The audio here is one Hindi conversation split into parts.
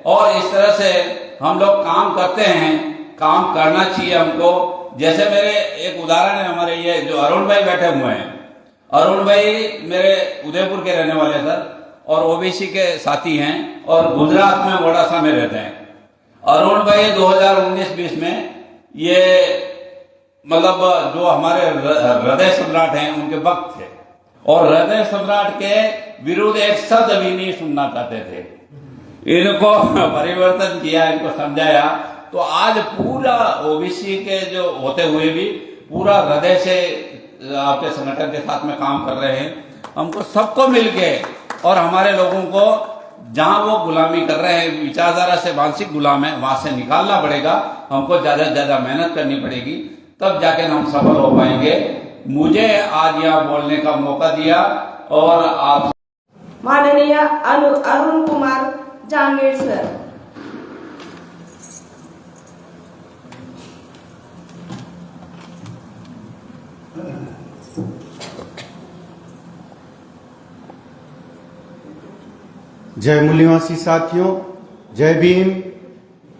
और इस तरह से हम लोग काम करते हैं, काम करना चाहिए हमको। जैसे मेरे एक उदाहरण है, हमारे ये जो अरुण भाई बैठे हुए हैं, अरुण भाई मेरे उदयपुर के रहने वाले सर और ओबीसी के साथी हैं और गुजरात में मोडासा में रहते हैं। अरुण भाई 2019-20 में ये मतलब जो हमारे हृदय सम्राट हैं उनके वक्त थे और हृदय सम्राट के विरुद्ध एक शब्द भी नहीं सुनना चाहते थे। इनको परिवर्तन किया, इनको समझाया, तो आज पूरा ओबीसी के जो होते हुए भी पूरा हृदय से आपके संगठन के साथ में काम कर रहे हैं। हमको सबको मिलके और हमारे लोगों को जहां वो गुलामी कर रहे हैं, विचारधारा से मानसिक गुलाम है, वहां से निकालना पड़ेगा। हमको ज्यादा से ज्यादा मेहनत करनी पड़ेगी, तब जाके हम सफल हो पाएंगे। मुझे आज यहाँ बोलने का मौका दिया और आप माननीय अरुण कुमार जांगेड़ सर। जय मूल्यवासी साथियों, जय भीम,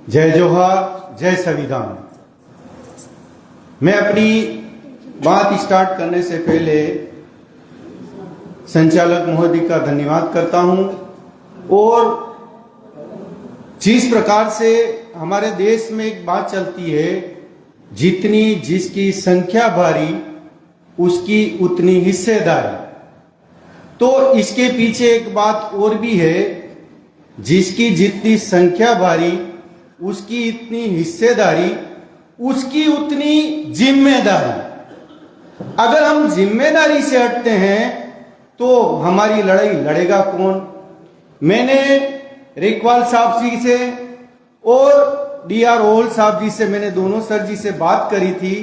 जय जोहार, जय संविधान। मैं अपनी बात स्टार्ट करने से पहले संचालक महोदय का धन्यवाद करता हूं और जिस प्रकार से हमारे देश में एक बात चलती है, जितनी जिसकी संख्या भारी उसकी उतनी हिस्सेदारी, तो इसके पीछे एक बात और भी है, जिसकी जितनी संख्या भारी उसकी इतनी हिस्सेदारी, उसकी उतनी जिम्मेदारी। अगर हम जिम्मेदारी से हटते हैं तो हमारी लड़ाई लड़ेगा कौन। मैंने रेकवाल साहब जी से और डीआर ओल साहब जी से, मैंने दोनों सर जी से बात करी थी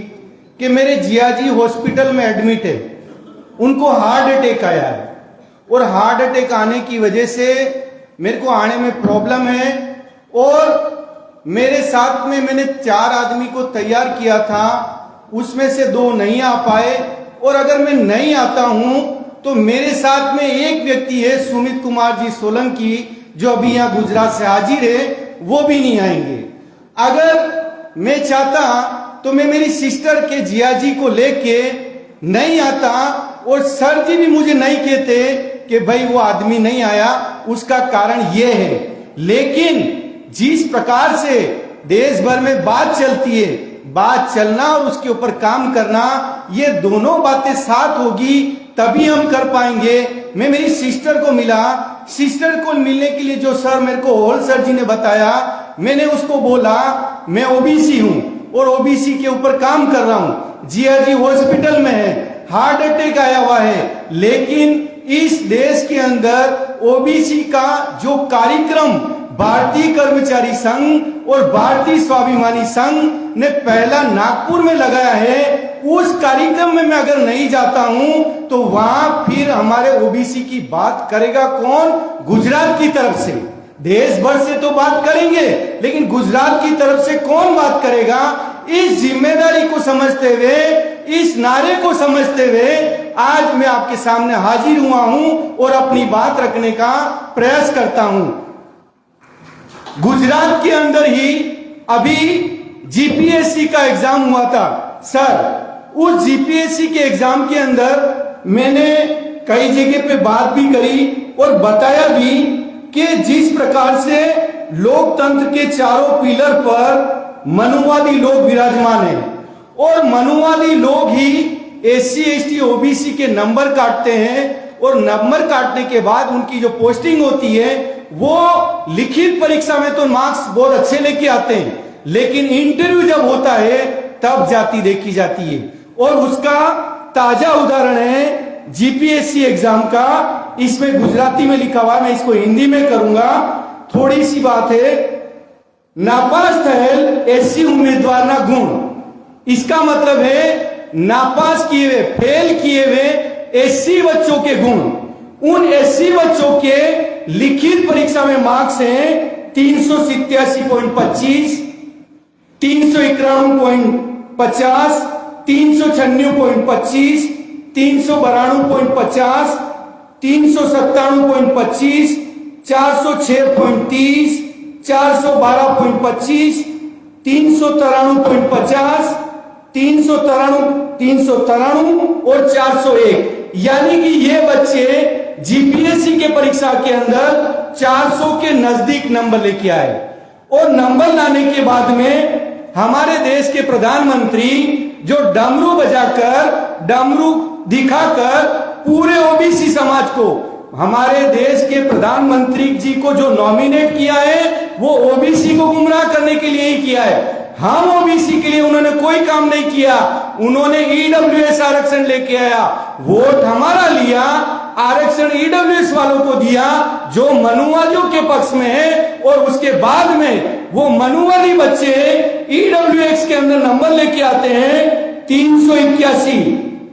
कि मेरे जियाजी हॉस्पिटल में एडमिट है, उनको हार्ट अटैक आया है और हार्ट अटैक आने की वजह से मेरे को आने में प्रॉब्लम है और मेरे साथ में मैंने 4 आदमी को तैयार किया था, उसमें से 2 नहीं आ पाए और अगर मैं नहीं आता हूं तो मेरे साथ में एक व्यक्ति है सुमित कुमार जी सोलंकी, जो अभी यहाँ गुजरात से हाजिर है, वो भी नहीं आएंगे। अगर मैं चाहता तो मैं मेरी सिस्टर के जियाजी को लेके नहीं आता और सर जी भी मुझे नहीं कहते कि भाई वो आदमी नहीं आया, उसका कारण ये है। लेकिन जिस प्रकार से देश भर में बात चलती है, बात चलना और उसके ऊपर काम करना, ये दोनों बातें साथ होगी तभी हम कर पाएंगे। मैं मेरी सिस्टर को मिला, सिस्टर को मिलने के लिए जो सर मेरे को होल सर जी ने बताया, मैंने उसको बोला मैं ओबीसी हूं और ओबीसी के ऊपर काम कर रहा हूं, जियाजी हॉस्पिटल में है, हार्ट अटैक आया हुआ है, लेकिन इस देश के अंदर ओबीसी का जो कार्यक्रम भारतीय कर्मचारी संघ और भारतीय स्वाभिमानी संघ ने पहला नागपुर में लगाया है, उस कार्यक्रम में मैं अगर नहीं जाता हूं तो वहां फिर हमारे ओबीसी की बात करेगा कौन? गुजरात की तरफ से। देश भर से तो बात करेंगे, लेकिन गुजरात की तरफ से कौन बात करेगा? इस जिम्मेदारी को समझते हुए, इस नारे को समझते हुए आज मैं आपके सामने हाजिर हुआ हूं और अपनी बात रखने का प्रयास करता हूं। गुजरात के अंदर ही अभी जीपीएससी का एग्जाम हुआ था सर, उस जीपीएससी के एग्जाम के अंदर मैंने कई जगह पे बात भी करी और बताया भी कि जिस प्रकार से लोकतंत्र के चारों पिलर पर मनुवादी लोग विराजमान हैं और मनुवादी लोग ही एससी एसटी ओबीसी के नंबर काटते हैं और नंबर काटने के बाद उनकी जो पोस्टिंग होती है वो लिखित परीक्षा में तो मार्क्स बहुत अच्छे लेके आते हैं, लेकिन इंटरव्यू जब होता है तब जाति देखी जाती है। और उसका ताजा उदाहरण है जीपीएससी एग्जाम का, इसमें गुजराती में लिखा हुआ, मैं इसको हिंदी में करूंगा। थोड़ी सी बात है, नापास थयल एससी उम्मीदवार ना गुण, इसका मतलब है नापास किए हुए, फेल किए हुए एससी बच्चों के गुण। उन एससी बच्चों के लिखित परीक्षा में मार्क्स हैं 387.25, 391.50, 396.25, 392.50, 397.25, 406.30, 412.25, 393.50, 393 और 401, यानी कि ये बच्चे जीपीएससी के परीक्षा के अंदर 400 के नजदीक नंबर लेके आए। और नंबर लाने के बाद में हमारे देश के प्रधानमंत्री जो डमरू बजाकर, डमरू दिखाकर पूरे ओबीसी समाज को, हमारे देश के प्रधानमंत्री जी को जो नॉमिनेट किया है वो ओबीसी को गुमराह करने के लिए ही किया है। हम ओबीसी के लिए उन्होंने कोई काम नहीं किया। उन्होंने ईडब्ल्यूएस आरक्षण लेके आया, वोट हमारा लिया, आरक्षण ईडब्ल्यूएस वालों को दिया जो मनुवादियों के पक्ष में है, और उसके बाद में वो मनुवादी बच्चे ईडब्ल्यूएस के अंदर नंबर लेके आते हैं 381,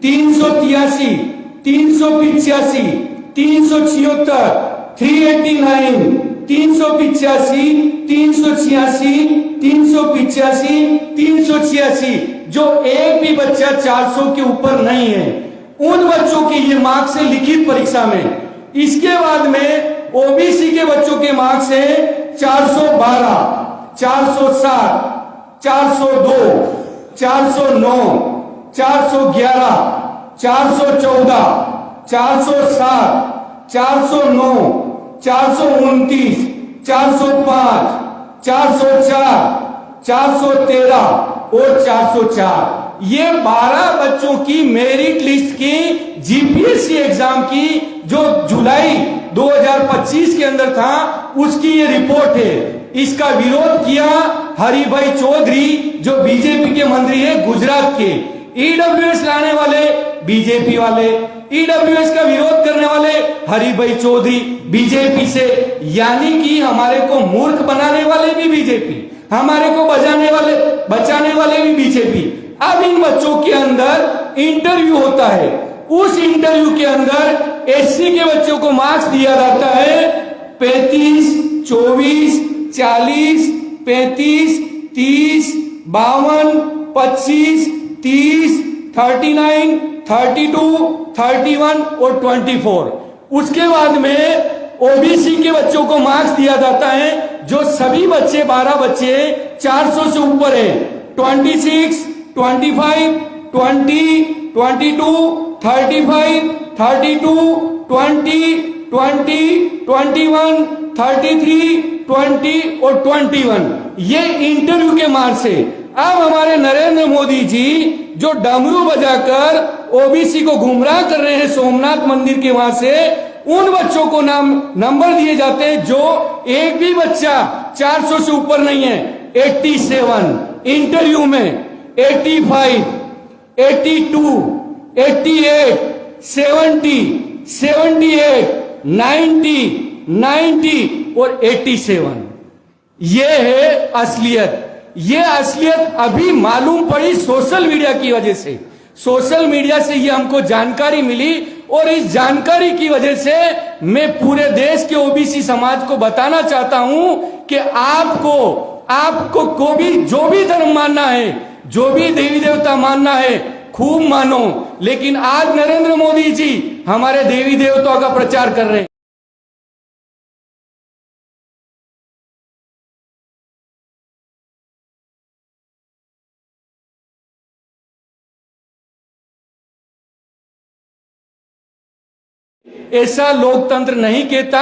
383, 385, 376, 389, 385, 386, 385, 386, जो एक भी बच्चा 400 के ऊपर नहीं है, उन बच्चों की ये मार्क्स है लिखित परीक्षा में। इसके बाद में ओबीसी के बच्चों के मार्क्स है 412, 407, 402, 409, 411, 414, 407, 409, 429, 405, 404, 413 और 404, ये 12 बच्चों की मेरिट लिस्ट की जीपीएससी एग्जाम की जो जुलाई 2025 के अंदर था, उसकी ये रिपोर्ट है। इसका विरोध किया हरिभाई चौधरी जो बीजेपी के मंत्री है गुजरात के। ईडब्ल्यूएस लाने वाले बीजेपी वाले, ईडब्ल्यूएस का विरोध करने वाले हरिभाई चौधरी बीजेपी से, यानी कि हमारे को मूर्ख बनाने वाले भी बीजेपी, हमारे को बचाने वाले भी बीजेपी। अब इन बच्चों के अंदर इंटरव्यू होता है, उस इंटरव्यू के अंदर एससी के बच्चों को मार्क्स दिया जाता है 35, 24, 40, 35, 30, 52, 25, 30, 39, 32, 31 और 24। उसके बाद में ओबीसी के बच्चों को मार्क्स दिया जाता है जो सभी बच्चे 12 बच्चे 400 से ऊपर है। 26, 25, 20, 22, 35, 32, 20, 21, 33, 20 और 21, ये इंटरव्यू के मार्क्स है। अब हमारे नरेंद्र मोदी जी जो डमरू बजाकर ओबीसी को गुमराह कर रहे हैं सोमनाथ मंदिर के वहां से, उन बच्चों को नंबर दिए जाते हैं जो एक भी बच्चा 400 से ऊपर नहीं है। 87 इंटरव्यू में, 85, 82, 88, 70, 78, 90 और 87। ये है असलियत। ये असलियत अभी मालूम पड़ी सोशल मीडिया की वजह से। सोशल मीडिया से ये हमको जानकारी मिली, और इस जानकारी की वजह से मैं पूरे देश के ओबीसी समाज को बताना चाहता हूं कि आपको को भी जो भी धर्म मानना है, जो भी देवी देवता मानना है, खूब मानो, लेकिन आज नरेंद्र मोदी जी हमारे देवी देवताओं का प्रचार कर रहे हैं। ऐसा लोकतंत्र नहीं कहता।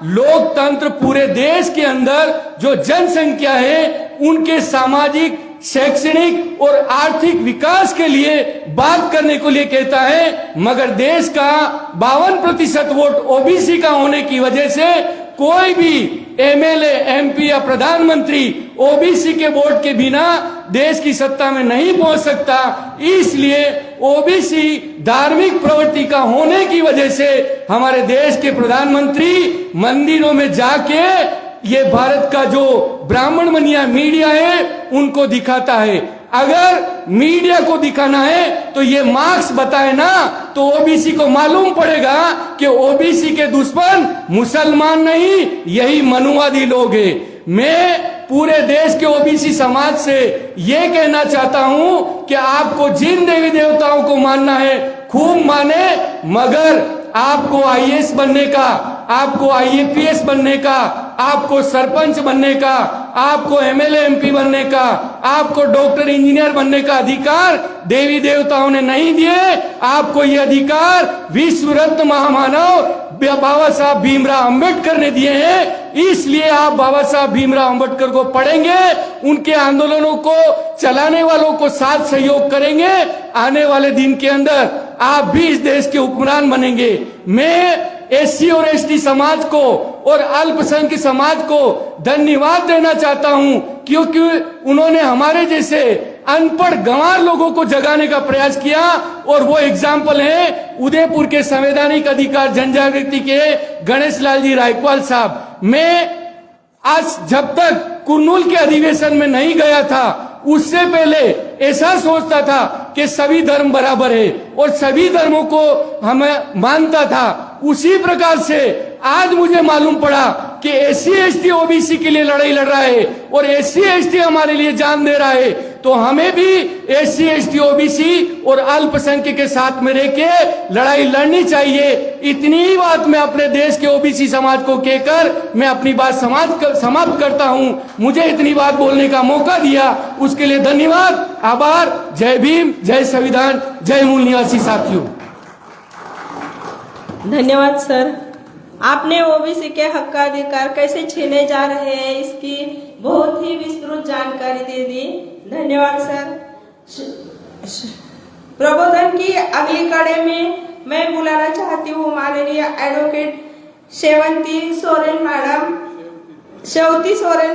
लोकतंत्र पूरे देश के अंदर जो जनसंख्या है उनके सामाजिक, शैक्षणिक और आर्थिक विकास के लिए बात करने को लिए कहता है, मगर देश का 52% वोट ओबीसी का होने की वजह से कोई भी एमएलए, एमपी या प्रधानमंत्री ओबीसी के वोट के बिना देश की सत्ता में नहीं पहुंच सकता। इसलिए ओबीसी धार्मिक प्रवृत्ति का होने की वजह से हमारे देश के प्रधानमंत्री मंदिरों में जाके ये भारत का जो ब्राह्मण मनिया मीडिया है उनको दिखाता है। अगर मीडिया को दिखाना है तो ये मार्क्स बताए ना, तो ओबीसी को मालूम पड़ेगा कि ओबीसी के दुश्मन मुसलमान नहीं, यही मनुवादी लोग हैं। मैं पूरे देश के ओबीसी समाज से ये कहना चाहता हूं कि आपको जिन देवी देवताओं को मानना है खूब माने, मगर आपको आईएएस बनने का, आपको IAPS बनने का, आपको सरपंच बनने का, आपको MLA MP बनने का, आपको डॉक्टर इंजीनियर बनने का अधिकार देवी देवताओं ने नहीं दिए। आपको ये अधिकार विश्व रत्न महामानव बाबा साहब भीमराव अंबेडकर ने दिए हैं। इसलिए आप बाबा साहब भीमराव अंबेडकर को पढ़ेंगे, उनके आंदोलनों को चलाने वालों को साथ सहयोग करेंगे। आने वाले दिन के अंदर आप भी इस देश के हुक्मरान बनेंगे। मैं SC और ST समाज को और अल्पसंख्यक समाज को धन्यवाद देना चाहता हूं, क्योंकि उन्होंने हमारे जैसे अनपढ़ गंवार लोगों को जगाने का प्रयास किया। और वो एग्जाम्पल है उदयपुर के संवैधानिक अधिकार जन जागृति के गणेश लाल जी रायकवाल साहब। मैं आज जब तक कुर्नूल के अधिवेशन में नहीं गया था, उससे पहले ऐसा सोचता था कि सभी धर्म बराबर है और सभी धर्मों को हमें मानता था। उसी प्रकार से आज मुझे मालूम पड़ा कि SC ST OBC के लिए लड़ाई लड़ रहा है और SC ST हमारे लिए जान दे रहा है। तो हमें भी SC ST OBC और अल्पसंख्यक के साथ में रह के लड़ाई लड़नी चाहिए। इतनी ही बात मैं अपने देश के OBC समाज को कहकर मैं अपनी बात समाप्त करता हूं। मुझे इतनी बात बोलने का मौका दिया उसके लिए धन्यवाद, आभार। जय भीम, जय संविधान, जय मूल निवासी साथियों। धन्यवाद सर। आपने OBC के हक्काधिकार कैसे छीने जा रहे हैं इसकी बहुत ही विस्तृत जानकारी दे दी। धन्यवाद सर। प्रबोधन की अगली कड़ी में मैं बुलाना चाहती हूँ माननीय एडवोकेट शेवंती सोरेन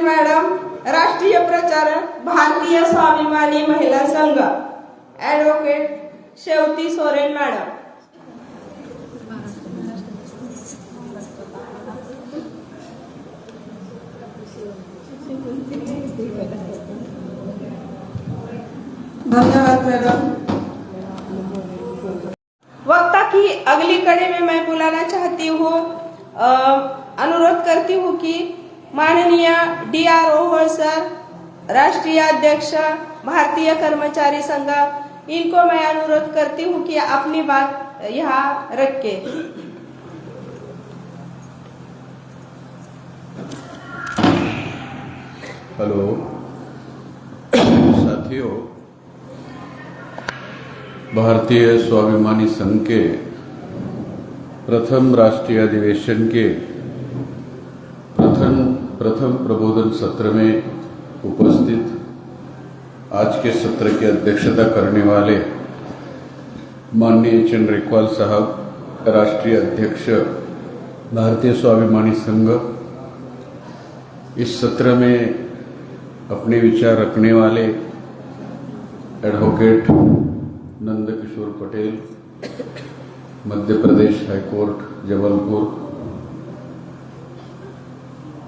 मैडम, राष्ट्रीय प्रचारक भारतीय स्वाभिमानी महिला संघ। एडवोकेट शेवंती सोरेन मैडम। धन्यवाद मैडम। वक्ता की अगली कड़ी में मैं बुलाना चाहती हूँ, अनुरोध करती हूँ कि माननीय DRO सर, राष्ट्रीय अध्यक्ष भारतीय कर्मचारी संघ, इनको मैं अनुरोध करती हूँ कि अपनी बात यहाँ रख के। हेलो साथियों, भारतीय स्वाभिमानी संघ के प्रथम राष्ट्रीय अधिवेशन के प्रथम प्रबोधन सत्र में उपस्थित आज के सत्र की अध्यक्षता करने वाले माननीय चंद्र रेकवाल साहब, राष्ट्रीय अध्यक्ष भारतीय स्वाभिमानी संघ, इस सत्र में अपने विचार रखने वाले एडवोकेट नंदकिशोर पटेल, मध्य प्रदेश हाईकोर्ट जबलपुर,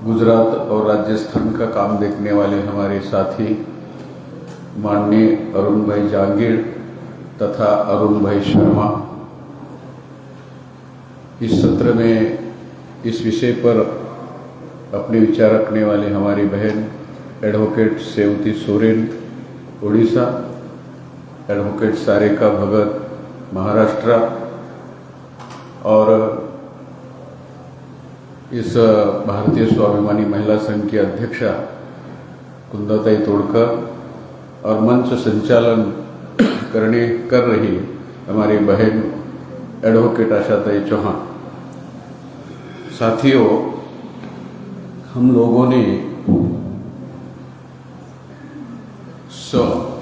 गुजरात और राजस्थान का काम देखने वाले हमारे साथी माननीय अरुण भाई जांगीर तथा अरुण भाई शर्मा, इस सत्र में इस विषय पर अपने विचार रखने वाले हमारी बहन एडवोकेट सेवती सोरेन उड़ीसा, एडवोकेट सारिका भगत महाराष्ट्र और इस भारतीय स्वाभिमानी महिला संघ की अध्यक्षा कुंदाताई तोड़कर और मंच संचालन कर रही हमारी बहन एडवोकेट आशाताई चौहान। साथियों, हम लोगों ने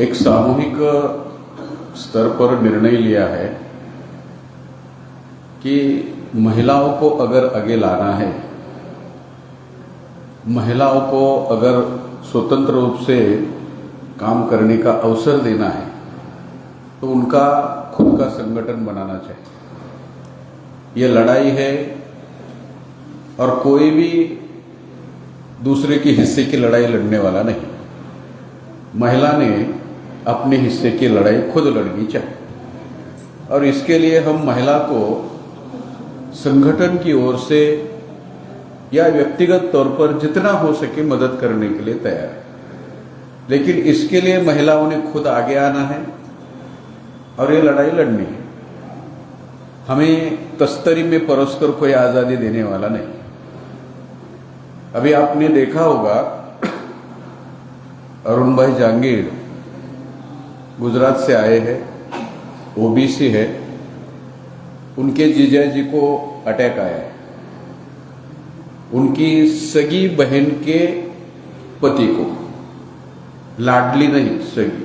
एक सामूहिक स्तर पर निर्णय लिया है कि महिलाओं को अगर आगे लाना है, महिलाओं को अगर स्वतंत्र रूप से काम करने का अवसर देना है तो उनका खुद का संगठन बनाना चाहिए। ये लड़ाई है और कोई भी दूसरे के हिस्से की लड़ाई लड़ने वाला नहीं। महिला ने अपने हिस्से की लड़ाई खुद लड़नी चाहिए और इसके लिए हम महिला को संगठन की ओर से या व्यक्तिगत तौर पर जितना हो सके मदद करने के लिए तैयार है। लेकिन इसके लिए महिलाओं ने खुद आगे आना है और ये लड़ाई लड़नी है। हमें तस्तरी में परोसकर कोई आजादी देने वाला नहीं। अभी आपने देखा होगा अरुण भाई जांगीर गुजरात से आए हैं, ओबीसी है, उनके जीजा जी को अटैक आया है, उनकी सगी बहन के पति को, लाडली नहीं सगी।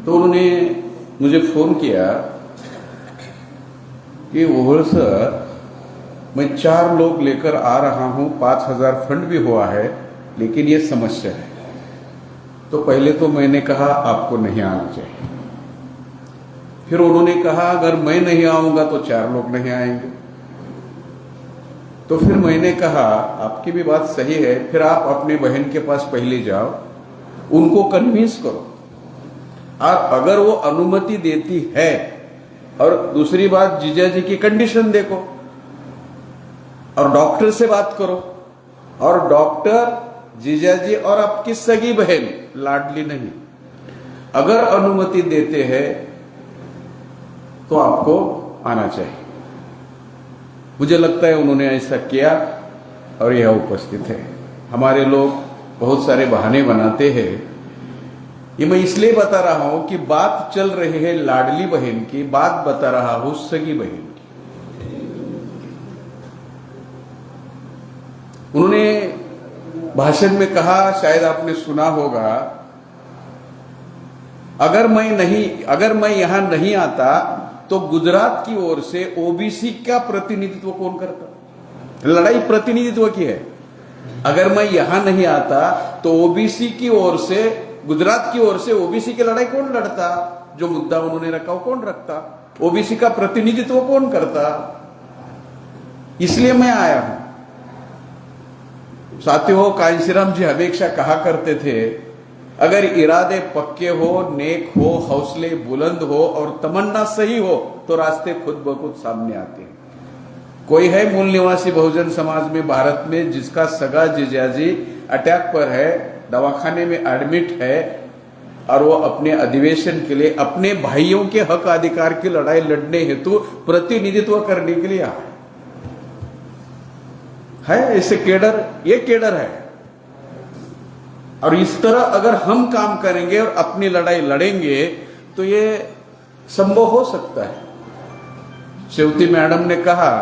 तो उन्होंने मुझे फोन किया कि ओहल सर, मैं 4 लोग लेकर आ रहा हूं, 5,000 फंड भी हुआ है, लेकिन ये समस्या है। तो पहले तो मैंने कहा आपको नहीं आना चाहिए। फिर उन्होंने कहा अगर मैं नहीं आऊंगा तो 4 लोग नहीं आएंगे। तो फिर मैंने कहा आपकी भी बात सही है, फिर आप अपने बहन के पास पहले जाओ, उनको कन्विंस करो, और अगर वो अनुमति देती है, और दूसरी बात जीजा जी की कंडीशन देखो, और डॉक्टर से बात करो, और डॉक्टर जीजा जी और आपकी सगी बहन लाडली नहीं अगर अनुमति देते हैं तो आपको आना चाहिए। मुझे लगता है उन्होंने ऐसा किया और यह उपस्थित है। हमारे लोग बहुत सारे बहाने बनाते हैं, ये मैं इसलिए बता रहा हूं कि बात चल रही है लाडली बहन की, बात बता रहा हूं सगी बहन की। उन्होंने भाषण में कहा, शायद आपने सुना होगा, अगर मैं यहां नहीं आता तो गुजरात की ओर से ओबीसी का प्रतिनिधित्व कौन करता? लड़ाई प्रतिनिधित्व की है। अगर मैं यहां नहीं आता तो ओबीसी की ओर से, गुजरात की ओर से ओबीसी की लड़ाई कौन लड़ता? जो मुद्दा उन्होंने रखा वो कौन रखता? ओबीसी का प्रतिनिधित्व कौन करता? इसलिए मैं आया हूं। साथियों, कांशीराम जी हमेशा कहा करते थे, अगर इरादे पक्के हो, नेक हो, हौसले बुलंद हो और तमन्ना सही हो तो रास्ते खुद ब खुद सामने आते हैं। कोई है मूल निवासी बहुजन समाज में भारत में जिसका सगा जीजाजी अटैक पर है, दवाखाने में एडमिट है, और वो अपने अधिवेशन के लिए, अपने भाइयों के हक अधिकार की लड़ाई लड़ने हेतु प्रतिनिधित्व करने के लिए है ऐसे केडर, ये केडर है। और इस तरह अगर हम काम करेंगे और अपनी लड़ाई लड़ेंगे तो ये संभव हो सकता है। शेवती मैडम ने कहा